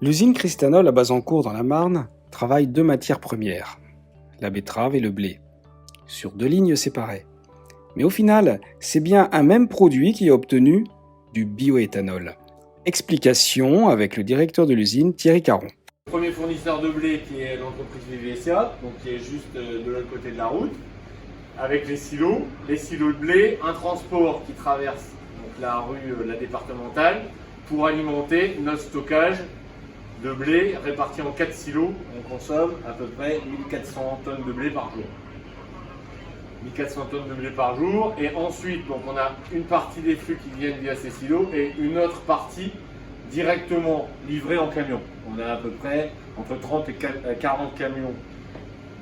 L'usine Cristanol à Bazancourt dans la Marne travaille deux matières premières, la betterave et le blé, sur deux lignes séparées. Mais au final, c'est bien un même produit qui est obtenu, du bioéthanol. Explication avec le directeur de l'usine, Thierry Caron. Le premier fournisseur de blé qui est l'entreprise Vivessia, donc qui est juste de l'autre côté de la route, avec les silos de blé, un transport qui traverse donc, la rue, la départementale, pour alimenter notre stockage de blé réparti en 4 silos. On consomme à peu près 1400 tonnes de blé par jour. 1400 tonnes de blé par jour, et ensuite donc on a une partie des flux qui viennent via ces silos et une autre partie directement livrée en camion. On a à peu près entre 30 et 40 camions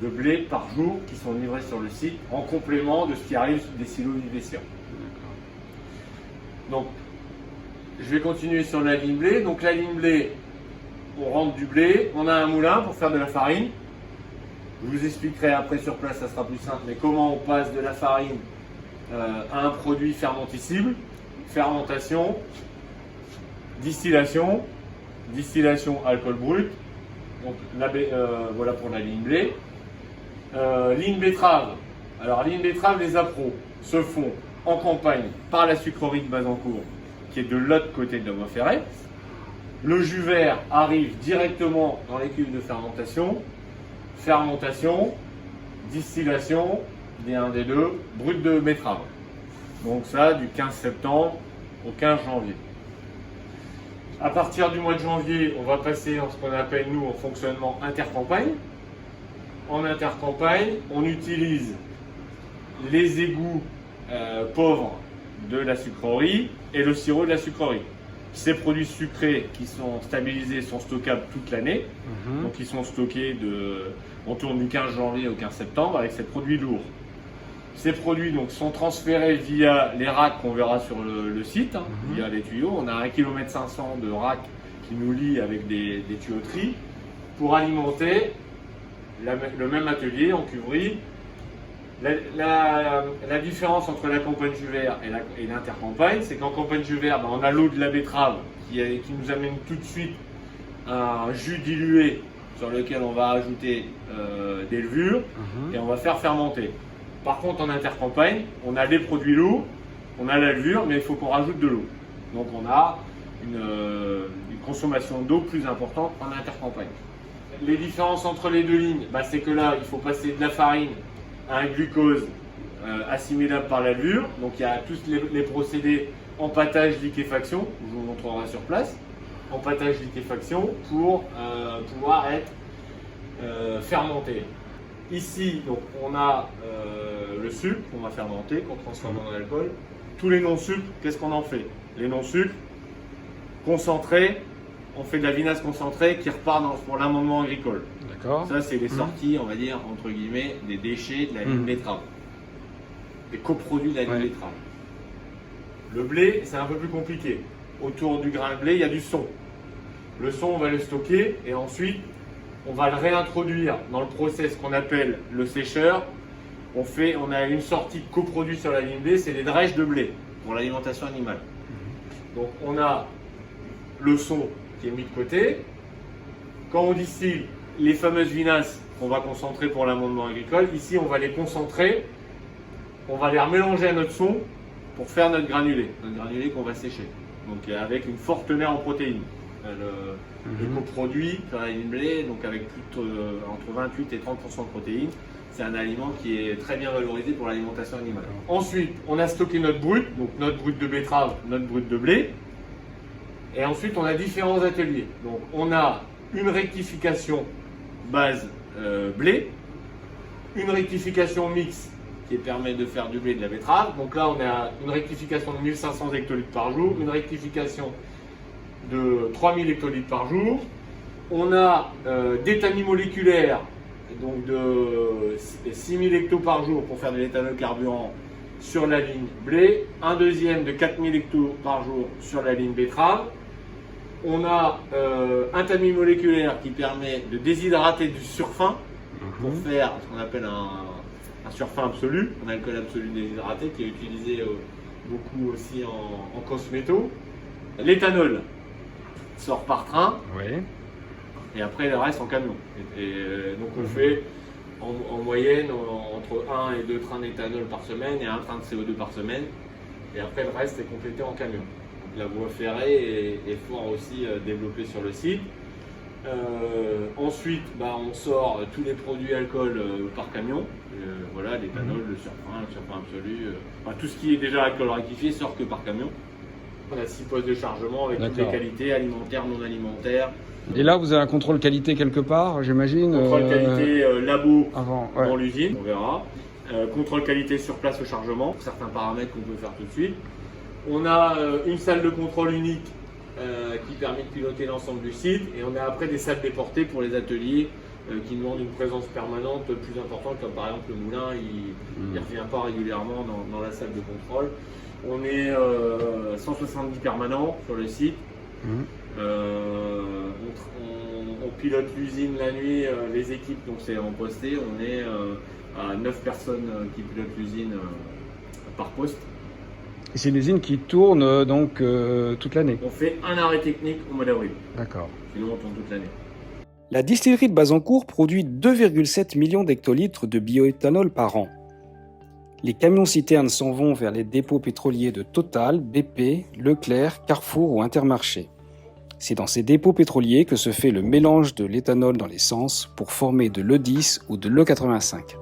de blé par jour qui sont livrés sur le site en complément de ce qui arrive des silos Vivessia. Donc je vais continuer sur la ligne blé. Donc la ligne blé, on rentre du blé, on a un moulin pour faire de la farine. Je vous expliquerai après sur place, ça sera plus simple, mais comment on passe de la farine à un produit fermenticible, fermentation, distillation, alcool brut. Donc voilà pour la ligne blé. Ligne betterave. Alors ligne betterave, les appros se font en campagne par la sucrerie de Bazancourt, qui est de l'autre côté de la voie ferrée. Le jus vert arrive directement dans les cuves de fermentation. Fermentation, distillation, D1, D2, brut de betterave. Donc ça, du 15 septembre au 15 janvier. À partir du mois de janvier, on va passer en ce qu'on appelle, nous, en fonctionnement intercampagne. En intercampagne, on utilise les égouts pauvres de la sucrerie et le sirop de la sucrerie. Ces produits sucrés qui sont stabilisés sont stockables toute l'année. Donc ils sont stockés on tourne du 15 janvier au 15 septembre avec ces produits lourds. Ces produits donc sont transférés via les racks qu'on verra sur le site, via les tuyaux. On a 1,5 km de racks qui nous lient avec des tuyauteries pour alimenter le même atelier en cuverie. La différence entre la campagne jus vert et l'intercampagne, c'est qu'en campagne jus vert, on a l'eau de la betterave qui nous amène tout de suite un jus dilué sur lequel on va ajouter des levures et on va faire fermenter. Par contre, en intercampagne, on a les produits lourds, on a la levure, mais il faut qu'on rajoute de l'eau. Donc on a une consommation d'eau plus importante en intercampagne. Les différences entre les deux lignes, c'est que là, il faut passer de la farine à un glucose assimilable par la levure. Donc il y a tous les procédés empâtage, liquéfaction, je vous montrerai sur place. Empâtage, liquéfaction pour pouvoir être fermenté. Ici, donc, on a le sucre qu'on va fermenter, qu'on transforme en alcool. Tous les non-sucres, qu'est-ce qu'on en fait? Les non-sucres concentrés, on fait de la vinasse concentrée qui repart pour l'amendement agricole. D'accord. Ça, c'est les sorties, on va dire, entre guillemets, des déchets de la ligne betterave. Des coproduits de la ligne betterave. Le blé, c'est un peu plus compliqué. Autour du grain de blé, il y a du son. Le son, on va le stocker et ensuite, on va le réintroduire dans le process qu'on appelle le sécheur. On a une sortie de coproduit sur la ligne blé, c'est les drèches de blé pour l'alimentation animale. Donc, on a le son qui est mis de côté. Quand on distille les fameuses vinasses qu'on va concentrer pour l'amendement agricole, ici, on va les concentrer, on va les remélanger à notre son pour faire notre granulé qu'on va sécher. Donc, avec une forte teneur en protéines. Le coproduit sur la ligne blé, donc avec entre 28 et 30% de protéines, c'est un aliment qui est très bien valorisé pour l'alimentation animale. Ensuite, on a stocké notre brut, donc notre brut de betterave, notre brut de blé. Et ensuite, on a différents ateliers. Donc, on a une rectification base blé, une rectification mixte qui permet de faire du blé et de la betterave. Donc là, on a une rectification de 1500 hectolitres par jour, une rectification de 3000 hectolitres par jour. On a des tamis moléculaires donc de 6000 hectos par jour pour faire de l'éthanol carburant sur la ligne blé, un deuxième de 4000 hectos par jour sur la ligne betterave. On a un tamis moléculaire qui permet de déshydrater du surfin pour faire ce qu'on appelle un surfin absolu, un alcool absolu déshydraté qui est utilisé beaucoup aussi en cosméto. L'éthanol sort par train. Oui. et après le reste en camion. Donc on fait en moyenne entre 1 et 2 trains d'éthanol par semaine et un train de CO2 par semaine. Et après le reste est complété en camion. Donc, la voie ferrée est fort aussi développée sur le site. Ensuite, on sort tous les produits alcool par camion. Voilà, l'éthanol, le surfin absolu. Tout ce qui est déjà alcool rectifié sort que par camion. On a 6 postes de chargement avec toutes les qualités, alimentaires, non alimentaires. Et là, vous avez un contrôle qualité quelque part, j'imagine. Contrôle qualité labo ouais. dans l'usine, on verra. Contrôle qualité sur place au chargement, pour certains paramètres qu'on peut faire tout de suite. On a une salle de contrôle unique qui permet de piloter l'ensemble du site. Et on a après des salles déportées pour les ateliers qui demandent une présence permanente plus importante, comme par exemple le moulin, il ne revient pas régulièrement dans la salle de contrôle. On est 170 permanents sur le site. On pilote l'usine la nuit, les équipes, donc c'est en posté. On est à 9 personnes qui pilotent l'usine par poste. Et c'est une usine qui tourne donc toute l'année. On fait un arrêt technique au mois d'avril. D'accord. Sinon on tourne toute l'année. La distillerie de Bazancourt produit 2,7 millions d'hectolitres de bioéthanol par an. Les camions-citernes s'en vont vers les dépôts pétroliers de Total, BP, Leclerc, Carrefour ou Intermarché. C'est dans ces dépôts pétroliers que se fait le mélange de l'éthanol dans l'essence pour former de l'E10 ou de l'E85.